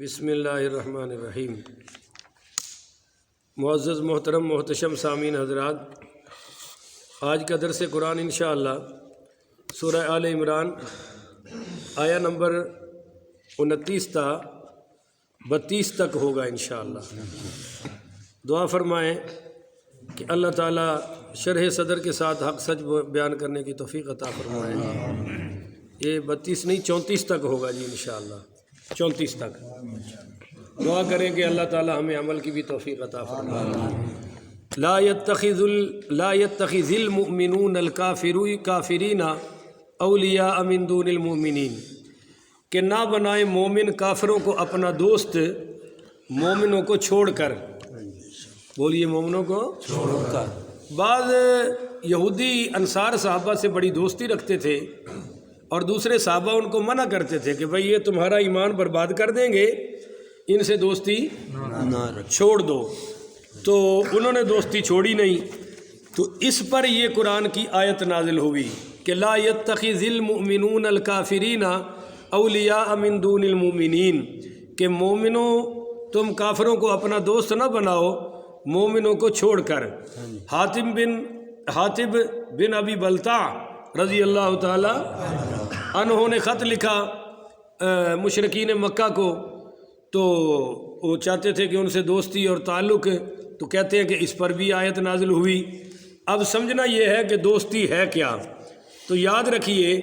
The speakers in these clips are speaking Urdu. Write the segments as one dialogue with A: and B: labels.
A: بسم اللہ الرحمن الرحیم۔ معزز محترم محتشم سامعین حضرات، آج کا درس قرآن انشاءاللہ سورہ آل عمران آیا نمبر 29 تا 32 تک ہوگا انشاءاللہ۔ دعا فرمائیں کہ اللہ تعالیٰ شرح صدر کے ساتھ حق سچ بیان کرنے کی توفیق عطا فرمائے۔ یہ 32 نہیں 34 تک ہوگا جی انشاءاللہ، 34 تک دعا کریں کہ اللہ تعالی ہمیں عمل کی بھی توفیق عطا فرمائے۔ لا يتخذ المؤمنون الکافرین اولیاء من دون المؤمنین، کہ نہ بنائیں مومن کافروں کو اپنا دوست مومنوں کو چھوڑ کر۔ بولیے مومنوں کو چھوڑ کر۔ بعض یہودی انصار صحابہ سے بڑی دوستی رکھتے تھے اور دوسرے صحابہ ان کو منع کرتے تھے کہ بھئی یہ تمہارا ایمان برباد کر دیں گے، ان سے دوستی چھوڑ دو۔ تو انہوں نے دوستی چھوڑی نہیں، تو اس پر یہ قرآن کی آیت نازل ہوئی کہ لا يتخذ المؤمنون الکافرین اولیاء من دون المؤمنین، کہ مومنوں تم کافروں کو اپنا دوست نہ بناؤ مومنوں کو چھوڑ کر۔ حاتب بن ابی بلتع رضی اللہ تعالی عنہ نے خط لکھا مشرکین مکہ کو، تو وہ چاہتے تھے کہ ان سے دوستی اور تعلق، تو کہتے ہیں کہ اس پر بھی آیت نازل ہوئی۔ اب سمجھنا یہ ہے کہ دوستی ہے کیا، تو یاد رکھیے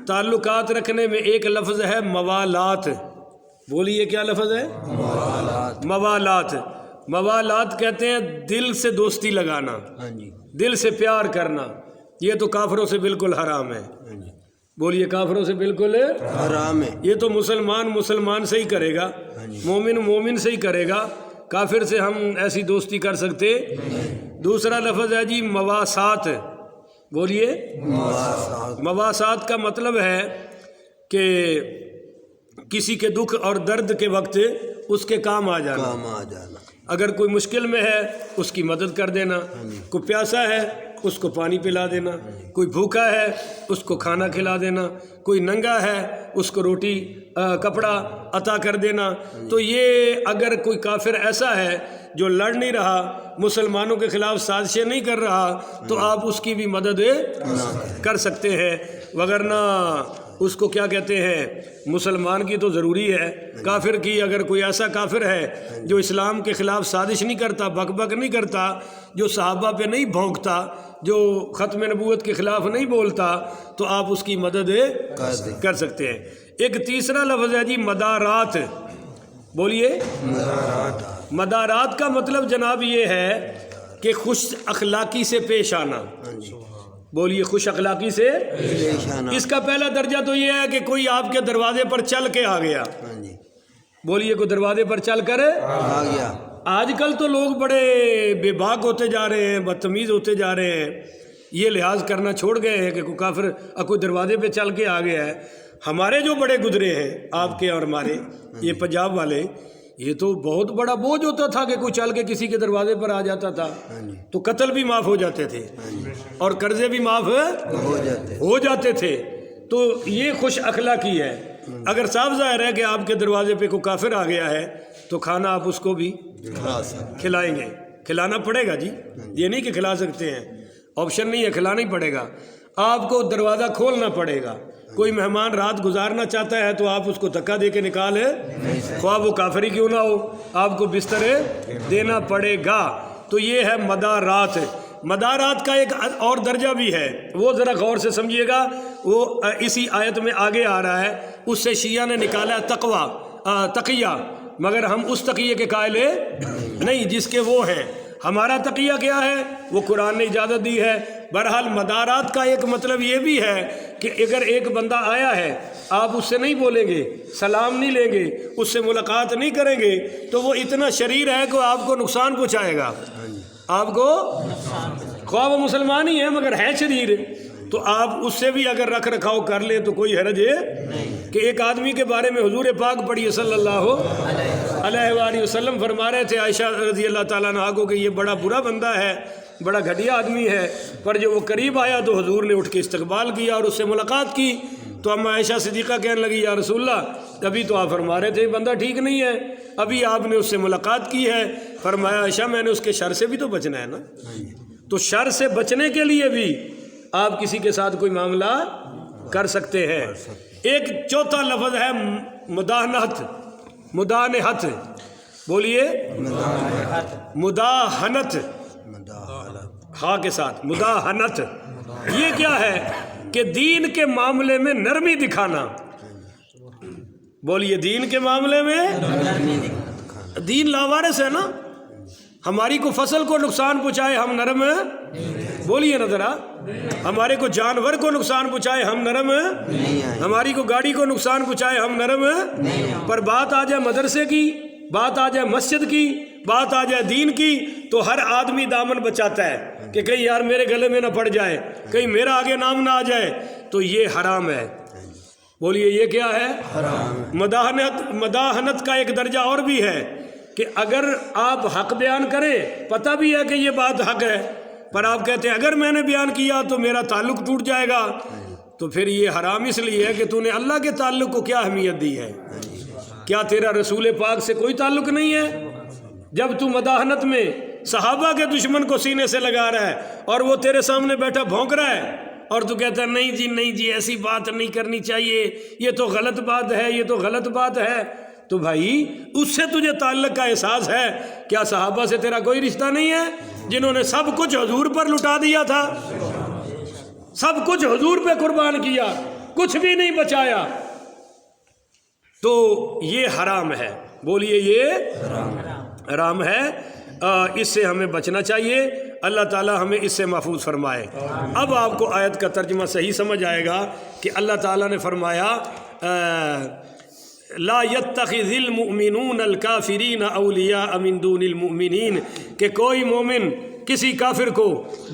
A: تعلقات رکھنے میں ایک لفظ ہے موالات۔ بولیے کیا لفظ ہے؟ موالات۔ موالات کہتے ہیں دل سے دوستی لگانا، دل سے پیار کرنا۔ یہ تو کافروں سے بالکل حرام ہے۔ بولیے کافروں سے بالکل حرام ہے۔ یہ تو مسلمان سے ہی کرے گا، مومن سے ہی کرے گا، کافر سے ہم ایسی دوستی کر سکتے۔ دوسرا لفظ ہے جی مواسات۔ بولیے مواسات کا مطلب ہے کہ کسی کے دکھ اور درد کے وقت اس کے کام آ جانا۔ اگر کوئی مشکل میں ہے اس کی مدد کر دینا، کوئی پیاسا ہے اس کو پانی پلا دینا، کوئی بھوکا ہے اس کو کھانا کھلا دینا، کوئی ننگا ہے اس کو روٹی کپڑا عطا کر دینا۔ تو یہ اگر کوئی کافر ایسا ہے جو لڑ نہیں رہا، مسلمانوں کے خلاف سازشیں نہیں کر رہا، تو آپ اس کی بھی مدد کر سکتے ہیں، وگرنہ اس کو کیا کہتے ہیں، مسلمان کی تو ضروری ہے، کافر کی اگر کوئی ایسا کافر ہے جو اسلام کے خلاف سازش نہیں کرتا، بک بک نہیں کرتا، جو صحابہ پہ نہیں بھونکتا، جو ختم نبوت کے خلاف نہیں بولتا، تو آپ اس کی مدد کر سکتے ہیں۔ ایک تیسرا لفظ ہے جی مدارات۔ بولیے مدارات کا مطلب جناب یہ ہے کہ خوش اخلاقی سے پیش آنا۔ بولیے خوش اخلاقی سے پیش آنا۔ اس کا پہلا درجہ تو یہ ہے کہ کوئی آپ کے دروازے پر چل کے آ گیا۔ بولیے کوئی دروازے پر چل کر آ گیا۔ آج کل تو لوگ بڑے بے باک ہوتے جا رہے ہیں، بدتمیز ہوتے جا رہے ہیں، یہ لحاظ کرنا چھوڑ گئے ہیں کہ کوئی کافر کوئی دروازے پہ چل کے آ گیا ہے۔ ہمارے جو بڑے گزرے ہیں آپ کے اور ہمارے یہ پنجاب والے، یہ تو بہت بڑا بوجھ ہوتا تھا کہ کوئی چل کے کسی کے دروازے پر آ جاتا تھا تو قتل بھی معاف ہو جاتے تھے اور قرضے بھی معاف ہو جاتے تھے۔ تو یہ خوش اخلاقی ہے۔ اگر صاف ظاہر ہے کہ آپ کے دروازے پہ کوئی کافر آ گیا ہے تو کھانا آپ اس کو بھی کھلائیں گے، کھلانا پڑے گا جی، یہ نہیں کہ کھلا سکتے ہیں، آپشن نہیں ہے، کھلانا ہی پڑے گا۔ آپ کو دروازہ کھولنا پڑے گا۔ کوئی مہمان رات گزارنا چاہتا ہے تو آپ اس کو دھکا دے کے نکال خواہ وہ کافر ہی کیوں نہ ہو، آپ کو بستر دینا پڑے گا۔ تو یہ ہے مدارات۔ مدارات کا ایک اور درجہ بھی ہے، وہ ذرا غور سے سمجھیے گا، وہ اسی آیت میں آگے آ رہا ہے۔ اس سے شیعہ نے نکالا تقیہ، مگر ہم اس تقیہ کے قائل نہیں جس کے وہ ہیں۔ ہمارا تقیہ کیا ہے؟ وہ قرآن نے اجازت دی ہے۔ بہرحال مدارات کا ایک مطلب یہ بھی ہے کہ اگر ایک بندہ آیا ہے، آپ اس سے نہیں بولیں گے، سلام نہیں لیں گے، اس سے ملاقات نہیں کریں گے، تو وہ اتنا شریر ہے کہ آپ کو نقصان پہنچائے گا۔ آپ کو خواہ وہ مسلمان ہی ہے مگر ہے شریر، تو آپ اس سے بھی اگر رکھ رکھاؤ کر لیں تو کوئی حرج ہے کہ ایک آدمی کے بارے میں حضور پاک پڑھیے صلی اللہ علیہ وآلہ وسلم فرما رہے تھے عائشہ رضی اللہ تعالیٰ عنہا کو کہ یہ بڑا برا بندہ ہے، بڑا گھٹیا آدمی ہے، پر جب وہ قریب آیا تو حضور نے اٹھ کے استقبال کیا اور اس سے ملاقات کی، تو اب عائشہ صدیقہ کہنے لگی یا رسول اللہ کبھی تو آپ فرما رہے تھے بندہ ٹھیک نہیں ہے، ابھی آپ نے اس سے ملاقات کی ہے، فرمایا عائشہ میں نے اس کے شر سے بھی تو بچنا ہے نا، تو شر سے بچنے کے لیے بھی آپ کسی کے ساتھ کوئی معاملہ کر سکتے ہیں۔ ایک چوتھا لفظ ہے مداحنت، مداحنت بولیے، مداحنت، ہاں کے ساتھ مداحنت، یہ کیا ہے کہ دین کے معاملے میں نرمی دکھانا، بولیے دین کے معاملے میں، دین لاوارث ہے نا، ہماری کو فصل کو نقصان پہنچائے ہم نرم ہیں، بولیے نا ذرا، ہمارے کو جانور کو نقصان پہنچائے ہم نرم ہیں، ہماری کو گاڑی کو نقصان پہنچائے ہم نرم ہیں، پر بات آ جائے مدرسے کی، بات آ جائے مسجد کی، بات آ جائے دین کی، تو ہر آدمی دامن بچاتا ہے کہ کہیں یار میرے گلے میں نہ پڑ جائے، کہیں میرا آگے نام نہ آ جائے، تو یہ حرام ہے، بولیے یہ کیا ہے؟ مداحنت کا ایک درجہ اور بھی ہے کہ اگر آپ حق بیان کریں، پتہ بھی ہے کہ یہ بات حق ہے، پر آپ کہتے ہیں اگر میں نے بیان کیا تو میرا تعلق ٹوٹ جائے گا، تو پھر یہ حرام اس لیے ہے کہ تو نے اللہ کے تعلق کو کیا اہمیت دی ہے؟ کیا تیرا رسول پاک سے کوئی تعلق نہیں ہے؟ جب تو مداحنت میں صحابہ کے دشمن کو سینے سے لگا رہا ہے اور وہ تیرے سامنے بیٹھا بھونک رہا ہے اور تو کہتا ہے نہیں جی ایسی بات نہیں کرنی چاہیے، یہ تو غلط بات ہے، یہ تو غلط بات ہے، تو بھائی اس سے تجھے تعلق کا احساس ہے؟ کیا صحابہ سے تیرا کوئی رشتہ نہیں ہے جنہوں نے سب کچھ حضور پر لٹا دیا تھا، سب کچھ حضور پہ قربان کیا، کچھ بھی نہیں بچایا؟ تو یہ حرام ہے، بولیے یہ حرام ہے، اس سے ہمیں بچنا چاہیے، اللہ تعالی ہمیں اس سے محفوظ فرمائے۔ اب آپ کو آیت کا ترجمہ صحیح سمجھ آئے گا کہ اللہ تعالیٰ نے فرمایا لا يتخذ المؤمنون الكافرین اولیاء من دون المؤمنین، کہ کوئی مومن کسی کافر کو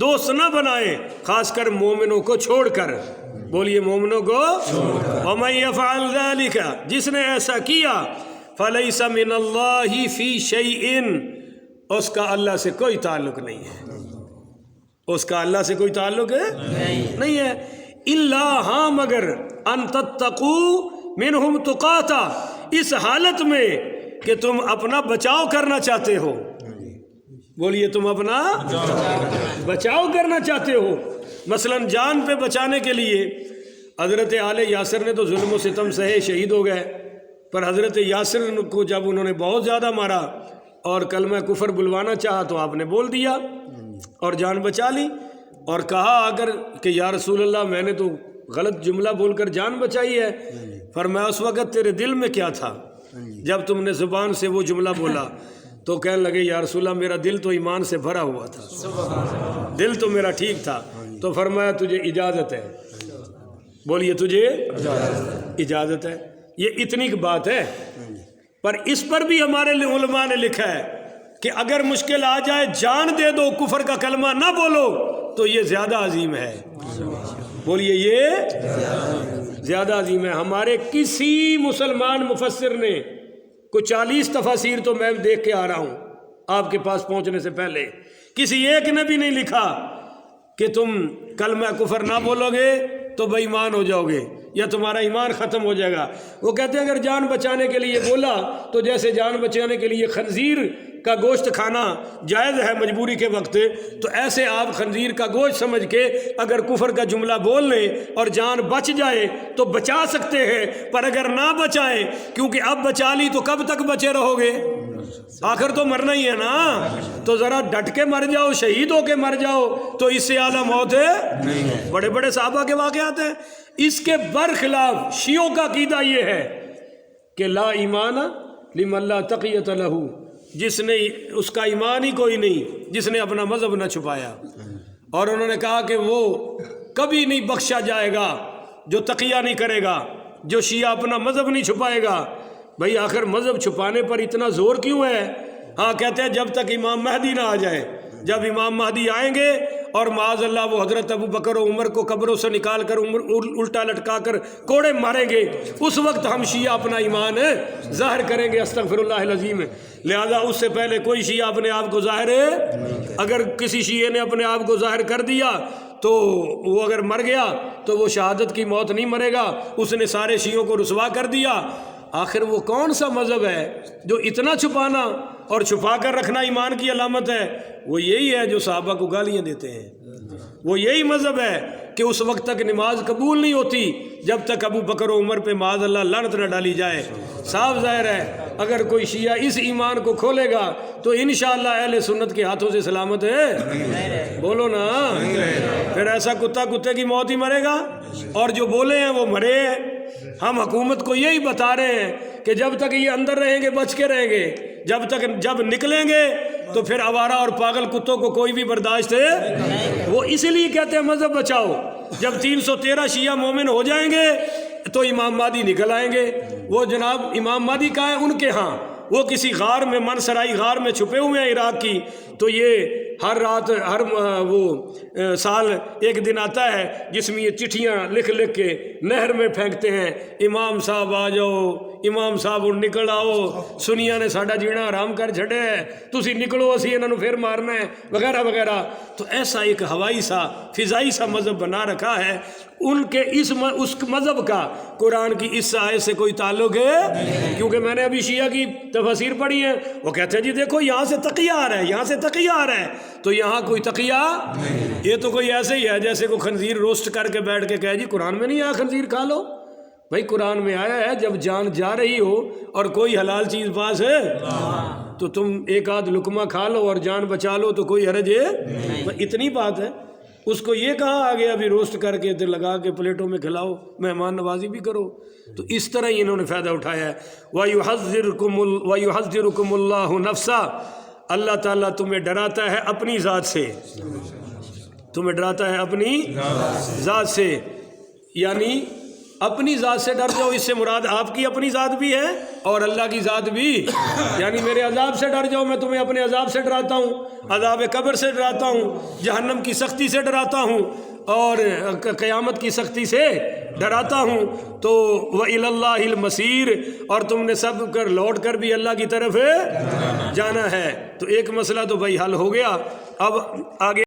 A: دوست نہ بنائے، خاص کر مومنوں کو چھوڑ کر، بولیے مومنوں کو، ومن يفعل ذلك، جس نے ایسا کیا، فلیس من اللہ فی شیء، اس کا اللہ سے کوئی تعلق نہیں ہے، اس کا اللہ سے کوئی تعلق نہیں ہے، الا، ہاں مگر، ان تتقوا منہم تقاتا، اس حالت میں کہ تم اپنا بچاؤ کرنا چاہتے ہو، بولیے تم اپنا بچاؤ کرنا چاہتے ہو، مثلا جان پہ بچانے کے لیے حضرت آل یاسر نے تو ظلم و ستم سہے، شہید ہو گئے، پر حضرت یاسر کو جب انہوں نے بہت زیادہ مارا اور کلمہ کفر بلوانا چاہا تو آپ نے بول دیا اور جان بچا لی، اور کہا اگر کہ یا رسول اللہ میں نے تو غلط جملہ بول کر جان بچائی ہے، فرمایا اس وقت تیرے دل میں کیا تھا جب تم نے زبان سے وہ جملہ بولا؟ تو کہنے لگے یا رسول اللہ میرا دل تو ایمان سے بھرا ہوا تھا، دل تو میرا ٹھیک تھا، تو فرمایا تجھے اجازت ہے، بولیے تجھے اجازت ہے، یہ اتنی کی بات ہے، پر اس پر بھی ہمارے علماء نے لکھا ہے کہ اگر مشکل آ جائے جان دے دو، کفر کا کلمہ نہ بولو، تو یہ زیادہ عظیم ہے، بولیے یہ زیادہ عظیم ہے۔ ہمارے کسی مسلمان مفسر نے کوئی 40 تفاسیر تو میں دیکھ کے آ رہا ہوں آپ کے پاس پہنچنے سے پہلے، کسی ایک نے بھی نہیں لکھا کہ تم کلمہ کفر نہ بولو گے تو بے ایمان ہو جاؤ گے یا تمہارا ایمان ختم ہو جائے گا۔ وہ کہتے ہیں اگر جان بچانے کے لیے بولا تو جیسے جان بچانے کے لیے خنزیر کا گوشت کھانا جائز ہے مجبوری کے وقت، تو ایسے آپ خنزیر کا گوشت سمجھ کے اگر کفر کا جملہ بول لیں اور جان بچ جائے تو بچا سکتے ہیں، پر اگر نہ بچائیں، کیونکہ اب بچا لی تو کب تک بچے رہو گے؟ آخر تو مرنا ہی ہے نا، تو ذرا ڈٹ کے مر جاؤ، شہید ہو کے مر جاؤ، تو اس سے اعلیٰ موت ہے؟ بڑے بڑے صحابہ کے واقعات ہیں۔ اس کے برخلاف شیعوں کا عقیدہ یہ ہے کہ لا ایمان لمن لا تقیۃ لہ، جس نے اس کا ایمان ہی کوئی نہیں جس نے اپنا مذہب نہ چھپایا، اور انہوں نے کہا کہ وہ کبھی نہیں بخشا جائے گا جو تقیہ نہیں کرے گا، جو شیعہ اپنا مذہب نہیں چھپائے گا۔ بھئی آخر مذہب چھپانے پر اتنا زور کیوں ہے؟ ہاں کہتے ہیں جب تک امام مہدی نہ آ جائے، جب امام مہدی آئیں گے اور معاذ اللہ وہ حضرت ابو بکر و عمر کو قبروں سے نکال کر الٹا لٹکا کر کوڑے ماریں گے، اس وقت ہم شیعہ اپنا ایمان ظاہر کریں گے، استغفر اللہ العظیم۔ لہذا اس سے پہلے کوئی شیعہ اپنے آپ کو ظاہر، اگر کسی شیعہ نے اپنے آپ کو ظاہر کر دیا تو وہ اگر مر گیا تو وہ شہادت کی موت نہیں مرے گا، اس نے سارے شیعوں کو رسوا کر دیا۔ آخر وہ کون سا مذہب ہے جو اتنا چھپانا اور چھپا کر رکھنا ایمان کی علامت ہے؟ وہ یہی ہے جو صحابہ کو گالیاں دیتے ہیں، وہ یہی مذہب ہے کہ اس وقت تک نماز قبول نہیں ہوتی جب تک ابو بکر و عمر پہ معاذ اللہ لعنت نہ ڈالی جائے۔ صاف ظاہر ہے اگر کوئی شیعہ اس ایمان کو کھولے گا تو انشاءاللہ اہل سنت کے ہاتھوں سے سلامت ہے، بولو نا، پھر ایسا کتا کتے کی موت ہی مرے گا، اور جو بولے ہیں وہ مرے ہیں۔ ہم حکومت کو یہی بتا رہے ہیں کہ جب تک یہ اندر رہیں گے بچ کے رہیں گے، جب نکلیں گے تو پھر آوارہ اور پاگل کتوں کو کوئی بھی برداشت ہے۔ وہ اسی لیے کہتے ہیں مذہب بچاؤ، جب 313 شیعہ مومن ہو جائیں گے تو امام مہدی نکل آئیں گے۔ وہ جناب امام مہدی کا ہے ان کے ہاں، وہ کسی غار میں، منسرائی غار میں چھپے ہوئے ہیں عراق کی، تو یہ ہر رات وہ سال ایک دن آتا ہے جس میں یہ چٹھیاں لکھ لکھ کے نہر میں پھینکتے ہیں، امام صاحب آ جاؤ، امام صاحب نکل آؤ، سنیا نے ساڈا جینا حرام کر چھڑے ہے، تسی نکلو اسی انہوں پھر مارنا ہے، وغیرہ وغیرہ۔ تو ایسا ایک ہوائی سا فضائی سا مذہب بنا رکھا ہے، ان کے اس مذہب کا قرآن کی اس آیت سے کوئی تعلق ہے؟ کیونکہ میں نے ابھی شیعہ کی تفاسیر پڑھی ہے، وہ کہتے ہیں جی دیکھو یہاں سے تقیہ آ رہا ہے، یہاں سے تقیہ آ رہا ہے، تو یہاں کوئی تقیہ، یہ تو کوئی ایسے ہی ہے جیسے کوئی خنزیر روسٹ کر کے بیٹھ کے کہے جی قرآن میں نہیں آیا خنزیر کھا لو۔ بھائی قرآن میں آیا ہے جب جان جا رہی ہو اور کوئی حلال چیز پاس ہے تو تم ایک آدھ لقمہ کھا لو اور جان بچا لو تو کوئی حرج ہے؟ اتنی بات ہے۔ اس کو یہ کہا آگے ابھی روسٹ کر کے لگا کے پلیٹوں میں کھلاؤ، مہمان نوازی بھی کرو۔ تو اس طرح ہی انہوں نے فائدہ اٹھایا ہے۔ وَيُحَذِّرُكُمُ اللَّهُ نَفْسَهُ، اللہ تعالیٰ تمہیں ڈراتا ہے اپنی ذات سے، تمہیں ڈراتا ہے اپنی ذات سے، یعنی اپنی ذات سے ڈر جاؤ، اس سے مراد آپ کی اپنی ذات بھی ہے اور اللہ کی ذات بھی، یعنی میرے عذاب سے ڈر جاؤ، میں تمہیں اپنے عذاب سے ڈراتا ہوں، عذاب قبر سے ڈراتا ہوں، جہنم کی سختی سے ڈراتا ہوں اور قیامت کی سختی سے ڈراتا ہوں۔ تو وَإِلَى اللَّهِ الْمَصِيرُ، اور تم نے سب کر لوٹ کر بھی اللہ کی طرف جانا ہے۔ تو ایک مسئلہ تو بھائی حل ہو گیا، اب آگے